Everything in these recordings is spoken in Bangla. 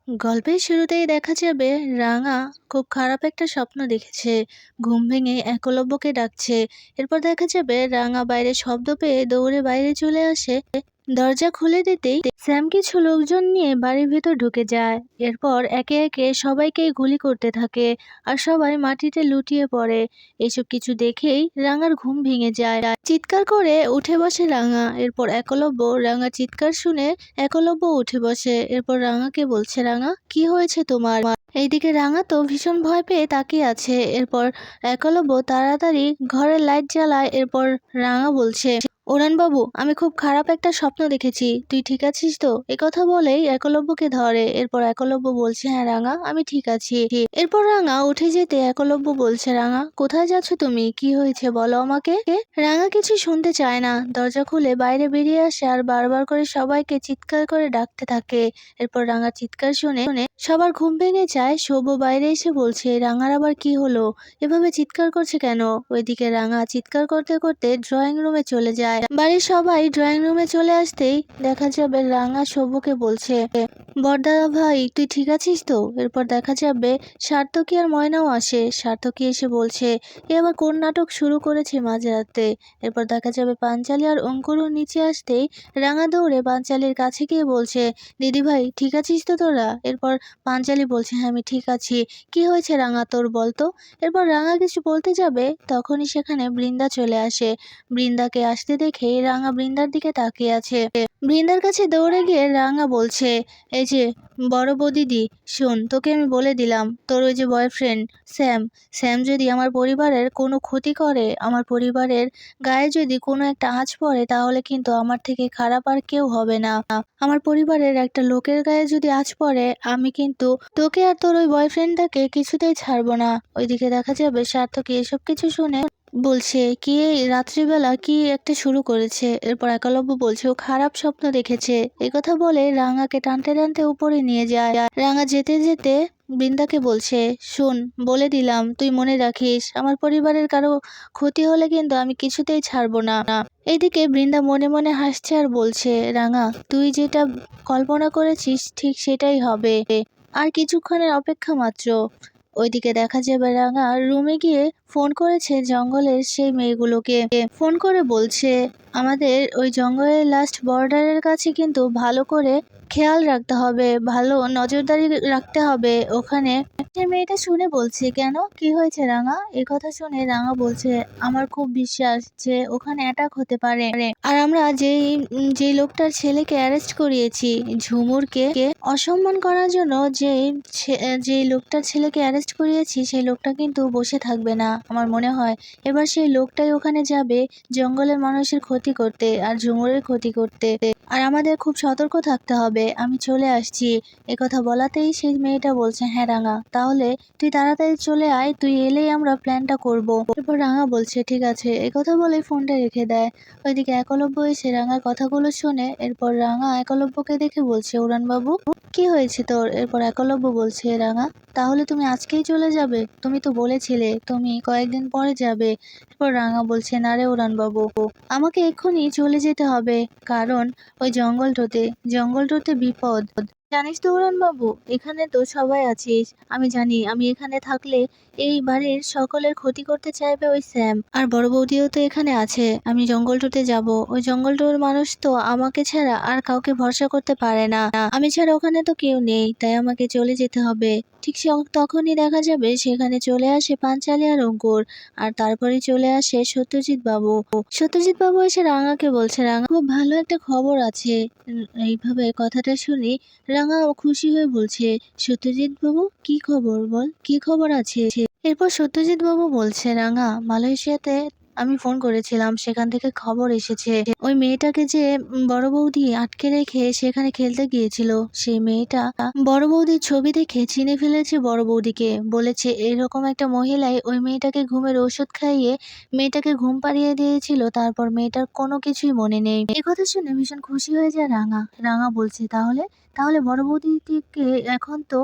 গল্পের শুরুতেই দেখা যাবে রাঙা খুব খারাপ একটা স্বপ্ন দেখেছে। ঘুম ভেঙে একলব্যকে ডাকছে। এরপর দেখা যাবে রাঙা বাইরে শব্দ পেয়ে দৌড়ে বাইরে চলে আসে। দরজা খুলে দিতেই স্যাম কিছু লোকজন নিয়ে বাড়ির ভেতর ঢুকে যায়। এরপর একে একে সবাইকে গুলি করতে থাকে আর সবাই মাটিতে লুটিয়ে পড়ে। এসব কিছু দেখেই রাঙার ঘুম ভেঙে যায়। চিৎকার করে উঠে বসে রাঙা। এরপর একলব্য রাঙার চিৎকার শুনে একলব্য উঠে বসে। এরপর রাঙাকে বলছে, রাঙা কি হয়েছে তোমার? এইদিকে রাঙা তো ভীষণ ভয় পেয়ে তাকিয়ে আছে। এরপর একলব্য তাড়াতাড়ি ঘরের লাইট জ্বালায়। এরপর রাঙা বলছে, ওরান বাবু, আমি খুব খারাপ একটা স্বপ্ন দেখেছি, তুই ঠিক আছিস তো? কথা বলেই একলব্যকে ধরে। এরপর একলব্য বলছে, হ্যাঁ রাঙা, আমি ঠিক আছি। এরপর রাঙা উঠে যেতে একলব্য বলছে, রাঙা কোথায় যাচ্ছ তুমি? কি হয়েছে বলো আমাকে। রাঙা কিছু শুনতে চায় না, দরজা খুলে বাইরে বেরিয়ে আসে আর বারবার করে সবাইকে চিৎকার করে ডাকতে থাকে। এরপর রাঙা চিৎকার শুনে সবার ঘুম ভেঙে যায়। সৌব বাইরে এসে বলছে, রাঙার আবার কি হলো? এভাবে চিৎকার করছে কেন? ওইদিকে রাঙা চিৎকার করতে করতে ড্রয়িং রুমে চলে যায়। বাড়ির সবাই ড্রয়িং রুমে চলে আসতেই দেখা যাবে রাঙা সৌবকে বলছে, বড়দাদা ভাই তুই ঠিক আছিস তো? এরপর দেখা যাবে সার্থকী আর ময়নাও আসে। সার্থকী এসে বলছে, এ আবার কোন নাটক শুরু করেছে মাঝরাতে। এরপর দেখা যাবে পাঞ্চালি আর অঙ্কুরও নিচে আসতেই রাঙা দৌড়ে পাঞ্চালির কাছে গিয়ে বলছে, দিদি ভাই ঠিক আছিস তো তোরা? এরপর পাঞ্চালি বলছে, হ্যাঁ আমি ঠিক আছি। কি হয়েছে রাঙা তোর, বলতো? এরপর রাঙা কিছু বলতে যাবে তখনই সেখানে বৃন্দা চলে আসে। বৃন্দাকে আসতে দেখে রাঙা বৃন্দার দিকে তাকিয়ে আছে। বৃন্দার কাছে দৌড়ে গিয়ে রাঙা বলছে, এই যে বড় বৌদিদি, শোন তোকে আমি বলে দিলাম, তোর ওই যে বয়ফ্রেন্ড স্যাম, স্যাম যদি আমার পরিবারের কোনো ক্ষতি করে, আমার পরিবারের গায়ে যদি কোনো একটা আঁচ পড়ে, তাহলে কিন্তু আমার থেকে খারাপ আর কেউ হবে না। আমার পরিবারের একটা লোকের গায়ে যদি আঁচ পড়ে, আমি কিন্তু তোকে আর তোর ওই বয়ফ্রেন্ডটাকে কিছুতেই ছাড়বো না। ওইদিকে দেখা যাবে সার্থকী এসব কিছু শুনে বলছে, কি এই রাত্রিবেলা কি একটা শুরু করেছে। এরপর একলব্য বলছে, ও খারাপ স্বপ্ন দেখেছে। কথা বলে রাঙাকে টানতে টানতে উপরে নিয়ে যায়। রাঙা যেতে যেতে বৃন্দাকে বলছে, শোন বলে দিলাম, তুই মনে রাখিস, আমার পরিবারের কারো ক্ষতি হলে কিন্তু আমি কিছুতেই ছাড়বো না। এদিকে বৃন্দা মনে মনে হাসছে আর বলছে, রাঙা তুই যেটা কল্পনা করেছিস ঠিক সেটাই হবে, আর কিছুক্ষণের অপেক্ষা মাত্র। ওইদিকে দেখা যাবে রাঙা রুমে গিয়ে ফোন করেছে জঙ্গলের সেই মেয়েগুলোকে। ফোন করে বলছে, আমাদের ওই জঙ্গলের লাস্ট বর্ডারের কাছে কিন্তু ভালো করে খেয়াল রাখতে হবে, ভালো নজরদারি রাখতে হবে ওখানে। সে মেয়েটা শুনে বলছে, কেন কি হয়েছে রাঙা? কথা শুনে রাঙা বলছে, আমার খুব বিশ্বাস যে ওখানে অ্যাটাক হতে পারে, আর আমরা যেই লোকটার ছেলেকে অ্যারেস্ট করিয়েছি, ঝুমুরকে অসম্মান করার জন্য যে লোকটার ছেলেকে অ্যারেস্ট করিয়েছি, সেই লোকটা কিন্তু বসে থাকবে না। আমার মনে হয় এবার সেই লোকটাই ওখানে যাবে জঙ্গলের মানুষের ক্ষতি করতে আর ঝুমুরের ক্ষতি করতে। আর আমাদের খুব সতর্ক থাকতে হবে। আমি চলে আসছি। কথা বলাতেই সেই মেয়েটা বলছে, হ্যাঁ রাঙা, তাহলে তুই তাড়াতাড়ি চলে আয়, তুই এলেই আমরা প্ল্যানটা করব। এরপর রাঙা বলছে, ঠিক আছে। কথা বলে ফোনটা রেখে দেয়। ওইদিকে একলব্য এসে রাঙার কথাগুলো শোনে। এরপর রাঙা একলব্যকে দেখে বলছে, উড়ান বাবু কি হয়েছে তোর? এরপর একলব্য বলছে, রাঙা তাহলে তুমি আজকেই চলে যাবে? তুমি তো বলেছিলে তুমি কয়েকদিন পরে যাবে। এরপর রাঙা বলছে, না রে উড়ান বাবু, আমাকে এক্ষুনি চলে যেতে হবে, কারণ ওই জঙ্গলটাতে বিপদ। জানিস তো উড়ান বাবু, এখানে তো সবাই আছিস। আমি জানি আমি এখানে থাকলে এই বাড়ির সকলের ক্ষতি করতে চাইবে ওই স্যাম, আর বড় বৌদিও তো এখানে আছে। আমি জঙ্গলটাতে যাব, ওই জঙ্গলটার মানুষ তো আমাকে ছাড়া আর কাউকে ভরসা করতে পারে না। আমি ছাড়া ওখানে তো কেউ নেই, তাই আমাকে চলে যেতে হবে। ঠিক তখনই দেখা যাবে সেখানে চলে আসে পাঞ্চালি আর অঙ্কুর, আর তারপরে চলে আসে সত্যজিৎ বাবু। সত্যজিৎ বাবু এসে রাঙাকে বলছে, রাঙা খুব ভালো একটা খবর আছে। এইভাবে কথাটা শুনি রাঙা খুশি হয়ে বলছে, সত্যজিৎ বাবু কি খবর বল, কি খবর আছে? এরপর সত্যজিৎ বাবু বলছে, রাঙা মালয়েশিয়াতে আমি ফোন করেছিলাম, সেখান থেকে খবর এসেছে ওই মেয়েটাকে যে বড় বৌদি আটকে রেখে সেখানে খেলতে গিয়েছিল, সেই মেয়েটা বড় বৌদির ছবি দেখে চিনে ফেলেছে বড় বৌদিকে। বলেছে এরকম একটা মহিলাই ওই মেয়েটাকে ঘুমের ওষুধ খাইয়ে মেয়েটাকে ঘুম পাড়িয়ে দিয়েছিল, তারপর মেয়েটার কোনো কিছুই মনে নেই। কথা শুনে ভীষণ খুশি হয়ে যায় রাঙা। রাঙা বলছে, তাহলে তাহলে বড় বৌদিকে এখন তো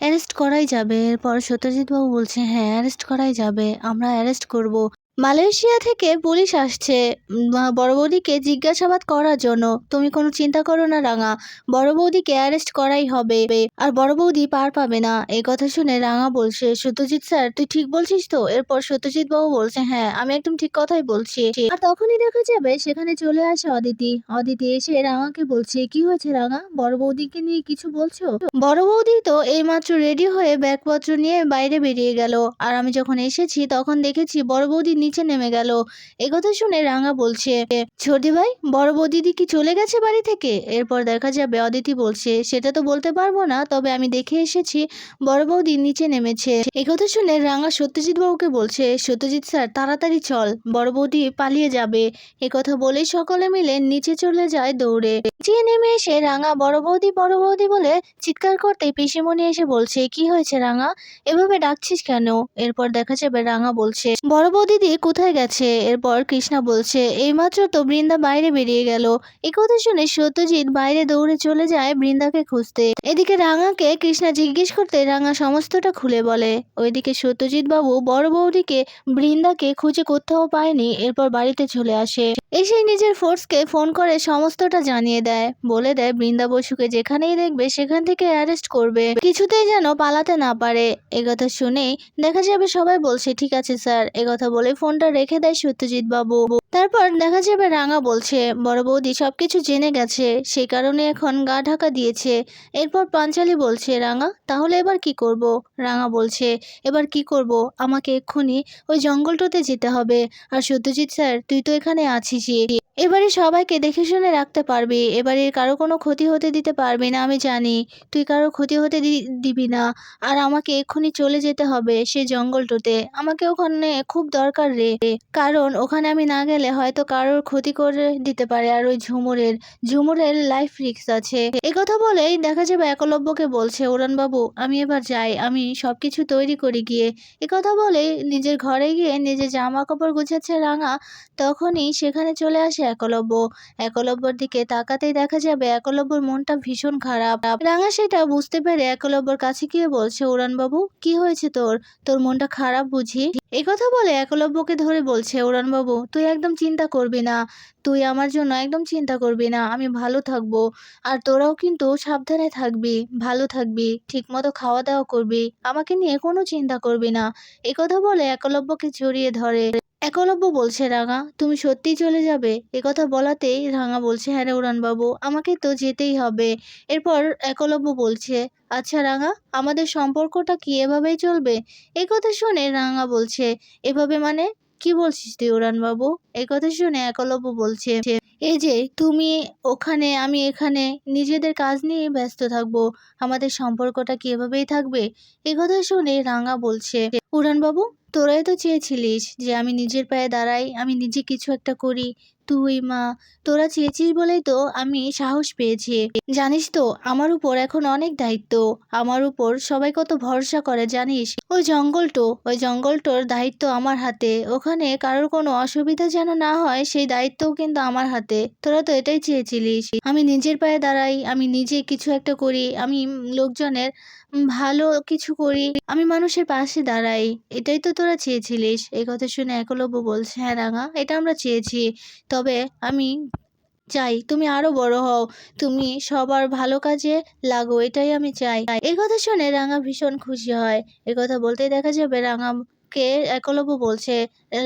অ্যারেস্ট করাই যাবে। এরপর সত্যজিৎ বাবু বলছে, হ্যাঁ অ্যারেস্ট করাই যাবে, আমরা অ্যারেস্ট করব। মালয়েশিয়া থেকে পুলিশ আসছে বড় বৌদিকে জিজ্ঞাসাবাদ করার জন্য। তুমি কোনো চিন্তা করো না রাঙা, বড় বৌদিকে অ্যারেস্ট করাই হবে, আর বড় বৌদি পার পাবে না। এই কথা শুনে রাঙা বলছে, সত্যজিৎ স্যার তুই ঠিক বলছিস তো? এরপর সত্যজিৎ বাবু বলছে, হ্যাঁ আমি একদম ঠিক কথাই বলছি। আর তখনই দেখা যাবে সেখানে চলে আসে অদিতি। অদিতি এসে রাঙাকে বলছে, কি হয়েছে রাঙা, বড় বৌদিকে নিয়ে কিছু বলছো? বড় বৌদি তো এইমাত্র রেডি হয়ে ব্যাগপত্র নিয়ে বাইরে বেরিয়ে গেল, আর আমি যখন এসেছি তখন দেখেছি বড় বৌদি নিচে নেমে গেল। একথা শুনে রাঙা বলছে, ছোটি ভাই বড় বৌদি কি চলে গেছে বাড়ি থেকে? এরপর দেখা যাবে অদিতি বলছে, সেটা তো বলতে পারবো না, তবে আমি দেখে এসেছি বড় বৌদি নিচে নেমেছে। একথা শুনে রাঙা সত্যজিৎ বাবুকে বলছে, সত্যজিৎ স্যার তাড়াতাড়ি চল, বড় বৌদি পালিয়ে যাবে। একথা বলেই সকলে মিলে নিচে চলে যায় দৌড়ে। নিচে নেমে এসে রাঙা বড় বৌদি বলে চিৎকার করতেই পিসিমণি এসে বলছে, কি হয়েছে রাঙা, এভাবে ডাকছিস কেন? এরপর দেখা যাবে রাঙা বলছে, বড় বৌদিদি কোথায় গেছে? এরপর কৃষ্ণা বলছে, এইমাত্র তো বৃন্দা বাইরে বেরিয়ে গেল। এই কথা শুনে সত্যজিৎ বাইরে দৌড়ে চলে যায় বৃন্দাকে খুঁজতে। এদিকে রাঙাকে কৃষ্ণা জিজ্ঞেস করতে রাঙা সমস্তটা খুলে বলে। ওইদিকে সত্যজিৎ বাবু বড় বৌদিকে বৃন্দাকে খুঁজে কোথাও পায়নি, এরপর বাড়িতে চলে আসে। এসে নিজের ফোর্সকে ফোন করে সমস্তটা জানিয়ে দেয়, বলে দেয় বৃন্দা বসুকে যেখানেই দেখবে সেখান থেকে অ্যারেস্ট করবে, কিছুতেই যেন পালাতে না পারে। একথা শুনেই দেখা যাবে সবাই বলছে, ঠিক আছে স্যার। একথা বলে ফোনটা রেখে দেয় সত্যজিৎ বাবু। তারপর দেখা যাবে রাঙা বলছে, বড় বৌদি সবকিছু জেনে গেছে, সেই কারণে এখন গা ঢাকা দিয়েছে। এরপর পাঞ্চালি বলছে, রাঙা তাহলে এবার কি করব? রাঙা বলছে, এবার কি করব, আমাকে এক্ষুনি ওই জঙ্গলটাতে যেতে হবে। আর সত্যজিৎ স্যার তুই তো এখানে আছিসই, এবারে সবাইকে দেখে শুনে রাখতে পারবি, এবারে কারো কোনো ক্ষতি হতে দিতে পারবি না, আমি জানি তুই কারো ক্ষতি হতে দিবি না। আর আমাকে এক্ষুনি চলে যেতে হবে সেই জঙ্গলটাতে, আমাকে ওখানে খুব দরকার রে, কারণ ওখানে আমি না গেলে হয়তো কারোর ক্ষতি করে দিতে পারে, আর ওই ঝুমুরের লাইফ রিস্ক আছে। একথা বলেই দেখা যাবে একলব্যকে বলছে, উড়ানবাবু আমি এবার যাই, আমি সবকিছু তৈরি করি গিয়ে। একথা বলেই নিজের ঘরে গিয়ে নিজের জামা কাপড় গুছাচ্ছে রাঙা। তখনই সেখানে চলে আসে একলব্য। একলব্যর দিকে তাকাতেই দেখা যাবে একলব্যর মনটা ভীষণ খারাপ। রাঙা সেটা বুঝতে পেরে একলব্যর কাছে গিয়ে বলছে, উড়ানবাবু কি হয়েছে তোর, তোর মনটা খারাপ বুঝি? একথা বলে একলব্যকে ধরে বলছে, উড়ানবাবু তুই একদম চিন্তা করবি না, তুই আমার জন্য একদম চিন্তা করবি না, আমি ভালো থাকবো। আর তোরাও কিন্তু সাবধানে থাকবি, ভালো থাকবি, ঠিক মতো খাওয়া দাওয়া করবি, আমাকে নিয়ে কোনো চিন্তা করবি না। একথা বলে একলব্যকে জড়িয়ে ধরে। একলব্য বলছে, রাঙা তুমি সত্যিই চলে যাবে? একথা বলাতেই রাঙা বলছে, হ্যাঁ রে উড়ানবাবু আমাকে তো যেতেই হবে। এরপর একলব্য বলছে, আচ্ছা রাঙা আমাদের সম্পর্কটা কি এভাবেই চলবে? এই কথা শুনে রাঙা বলছে, এভাবে মানে কি বলছিস তুই উড়ানবাবু? এই কথা শুনে একলব্য বলছে, এই যে তুমি ওখানে আমি এখানে নিজেদের কাজ নিয়ে ব্যস্ত থাকবো, আমাদের সম্পর্কটা কি এভাবেই থাকবে? এই কথা শুনে রাঙা বলছে, উড়ানবাবু তোরাই তো চেয়েছিলিস যে আমি নিজের পায়ে দাঁড়াই, আমি নিজে কিছু একটা করি। তুই মা তোরা চেয়েছিস বলেই তো আমি সাহস পেয়েছি। জানিস তো আমার উপর এখন অনেক দায়িত্ব, আমার উপর সবাই কত ভরসা করে জানিস? ওই জঙ্গলটোর দায়িত্ব আমার হাতে, ওখানে কারোর কোনো অসুবিধা যেন না হয় সেই দায়িত্বও কিন্তু আমার হাতে। তোরা তো এটাই চেয়েছিলিস আমি নিজের পায়ে দাঁড়াই, আমি নিজে কিছু একটা করি, আমি লোকজনের ভালো কিছু করি, আমি মানুষের পাশে দাঁড়াই, এটাই তো তোরা চেয়েছিলিস। এই কথা শুনে একলব্য বলছে, হ্যাঁ রাঙা এটা আমরা চেয়েছি, তবে আমি চাই তুমি আরো বড় হও, তুমি সবার ভালো কাজে লাগো, এটাই আমি চাই। এই কথা শুনে রাঙা ভীষণ খুশি হয়। এই কথা বলতেই দেখা যাবে রাঙাকে একলব্য বলছে,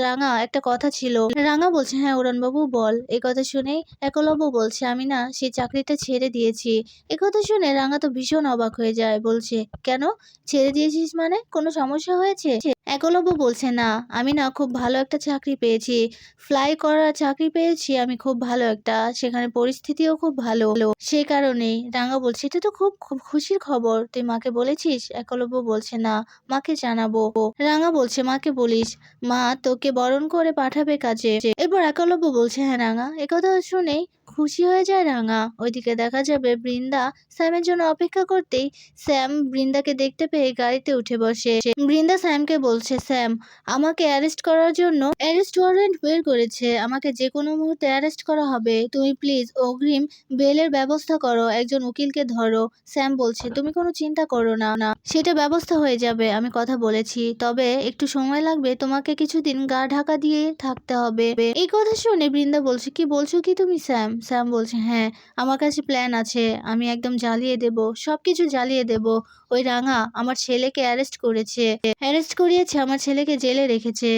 রাঙা একটা কথা ছিল। রাঙা বলছে, হ্যাঁ উড়ানবাবু বল। এই কথা শুনেই একলব্য বলছে, আমি না সেই চাকরিটা ছেড়ে দিয়েছি। এই কথা শুনে রাঙা তো ভীষণ অবাক হয়ে যায়, বলছে, কেন ছেড়ে দিয়েছিস মানে, কোনো সমস্যা হয়েছে? একলব্য বলছে, না আমি না খুব ভালো একটা চাকরি পেয়েছি, ফ্লাই করার চাকরি পেয়েছি আমি খুব ভালো একটা, সেখানে পরিস্থিতিও খুব ভালো, সেই কারণেই। রাঙা বলছে, এটা তো খুব খুব খুশির খবর, তুই মাকে বলেছিস? একলব্য বলছে, না মাকে জানাবো। রাঙা বলছে, মাকে বলিস, মা তোকে বরণ করে পাঠাবে কাজে। এরপর একলব্য বলছে, হ্যাঁ রাঙা একথা শুনেই খুশি হয়ে যায় রাঙা। ওইদিকে দেখা যাবে বৃন্দা স্যামের জন্য অপেক্ষা করতেই স্যাম বৃন্দাকে দেখতে পেয়ে গাড়িতে উঠে বসে। বৃন্দা স্যামকে বলছে, স্যাম আমাকে অ্যারেস্ট করার জন্য অ্যারেস্ট ওয়ারেন্ট বের করেছে, আমাকে যে কোনো মুহূর্তে অ্যারেস্ট করা হবে, তুমি প্লিজ অগ্রিম বেলের ব্যবস্থা করো, একজন উকিলকে ধরো। স্যাম বলছে, তুমি কোনো চিন্তা করো না, সেটা ব্যবস্থা হয়ে যাবে, আমি কথা বলেছি, তবে একটু সময় লাগবে, তোমাকে কিছুদিন গা ঢাকা দিয়ে থাকতে হবে। এই কথা শুনে বৃন্দা বলছে, কি বলছো কি তুমি স্যাম? স্যাম বলছে, হ্যাঁ আমার কাছে প্ল্যান আছে, আমি একদম জ্বালিয়ে দেব, সবকিছু জ্বালিয়ে দেব। ওই রাঙা আমার ছেলেকে অ্যারেস্ট করিয়েছে, আমার ছেলেকে জেলে রেখেছে,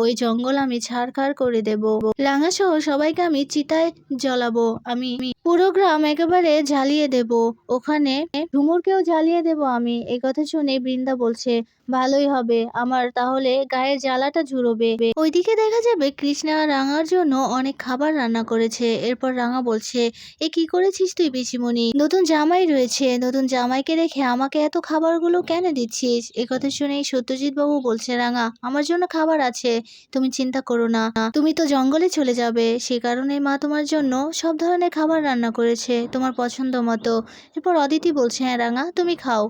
ওই জঙ্গল আমি ছাড়খাড় করে দেব, রাঙা সহ সবাইকে আমি চিতায় জ্বলাবো, আমি পুরো গ্রাম একেবারে জ্বালিয়ে দেব, ওখানে ঝুমুরকেও জ্বালিয়ে দেব আমি। এই কথা শুনে বৃন্দা বলছে, ভালোই হবে, আমার তাহলে গায়ের জ্বালাটা ঝুরবে। ওইদিকে দেখা যাবে কৃষ্ণা রাঙার জন্য অনেক খাবার রান্না করেছে। এরপর রাঙা বলছে, এ কি করেছিস তুই পিসিমণি? নতুন জামাই রয়েছে, নতুন জামাইকে রেখে আমাকে এত খাবারগুলো কেন দিচ্ছিস? এ কথা শুনেই সত্যজিৎ বাবু বলছে, রাঙা আমার জন্য খাবার আছে, তুমি চিন্তা করো না, তুমি তো জঙ্গলে চলে যাবে, সে কারণে মা তোমার জন্য সব ধরনের খাবার রান্না করেছে তোমার পছন্দ মতো। এরপর অদিতি বলছে, হ্যাঁ রাঙা তুমি খাও।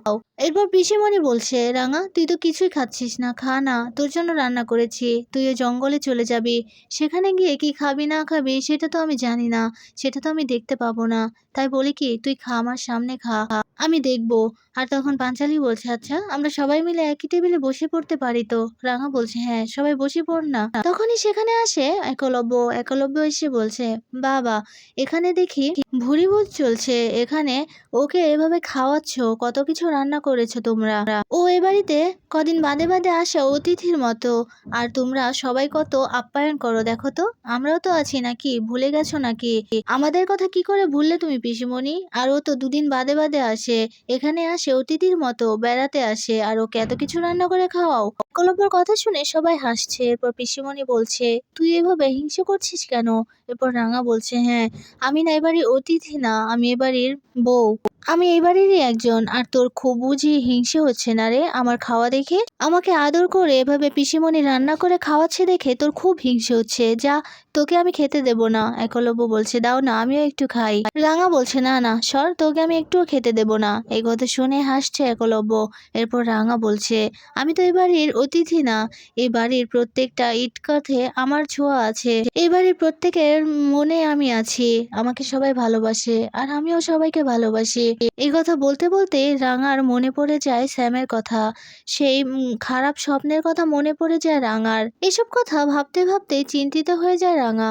এরপর পিসিমণি বলছে, রাঙা তুই তো কিছুই খাচ্ছিস না, খা না, তোর জন্য রান্না করেছি, তুই ওই জঙ্গলে চলে যাবি, সেখানে গিয়ে কি খাবি না খাবি সেটা তো আমি জানি না, সেটা তো আমি দেখতে পাবো না, তাই বলি কি তুই খা, আমার সামনে খা, আমি দেখবো। আর তখন পাঞ্চালি বলছে, আচ্ছা আমরা সবাই মিলে একই টেবিলে বসে পড়তে পারি তো? রাঙা বলছে, হ্যাঁ সবাই বসে পড় না। তখনই সেখানে আসে একলব্য। একলব্য এসে বলছে, বাবা এখানে দেখি ভুরিভোজ চলছে, এখানে ওকে এভাবে খাওয়াচ্ছ, কত কিছু রান্না করেছো তোমরা, ও এ বাড়িতে কদিন বাদে বাদে আসা অতিথির মতো, আর তোমরা সবাই কত আপ্যায়ন করো দেখো তো, আমরাও তো আছি নাকি, ভুলে গেছো নাকি? আমাদের কথা কি করে ভুললে তুমি পিসিমণি? আর ও তো দুদিন বাদে বাদে আসে, এখানে আসে অতিথির মতো বেড়াতে আসে, আর ওকে এত কিছু রান্না করে খাওয়াও। একলব্যর কথা শুনে সবাই হাসছে। এরপর পিসিমণি বলছে, তুই এভাবে হিংসে করছিস কেন? এরপর রাঙা বলছে, হ্যাঁ আমি না এবাড়ির অতিথি না, আমি এবাড়ির বউ, আমি এই বাড়িরই একজন, আর তোর খুব বুঝি হিংসে হচ্ছে না রে আমার খাওয়া দেখে? আমাকে আদর করে এভাবে পিসিমণি রান্না করে খাওয়াচ্ছে দেখে তোর খুব হিংসে হচ্ছে, যা তোকে আমি খেতে দেব না। একলব্য বলছে, দাও না আমিও একটু খাই। রাঙা বলছে, না না সর, তোকে আমি একটুও খেতে দেব না। এই কথা শুনে হাসছে একলব্য। এরপর রাঙা বলছে, আমি তো এই বাড়ির অতিথি না, এই বাড়ির প্রত্যেকটা ইট কাঠে আমার ছোঁয়া আছে, এই বাড়ির প্রত্যেকের মনে আমি আছি, আমাকে সবাই ভালোবাসে আর আমিও সবাইকে ভালোবাসি। এই কথা বলতে বলতে রাঙার মনে পড়ে যায় স্যামের কথা, সেই খারাপ স্বপ্নের কথা মনে পড়ে যায় রাঙার। এসব কথা ভাবতে ভাবতে চিন্তিত হয়ে যায় রাঙা।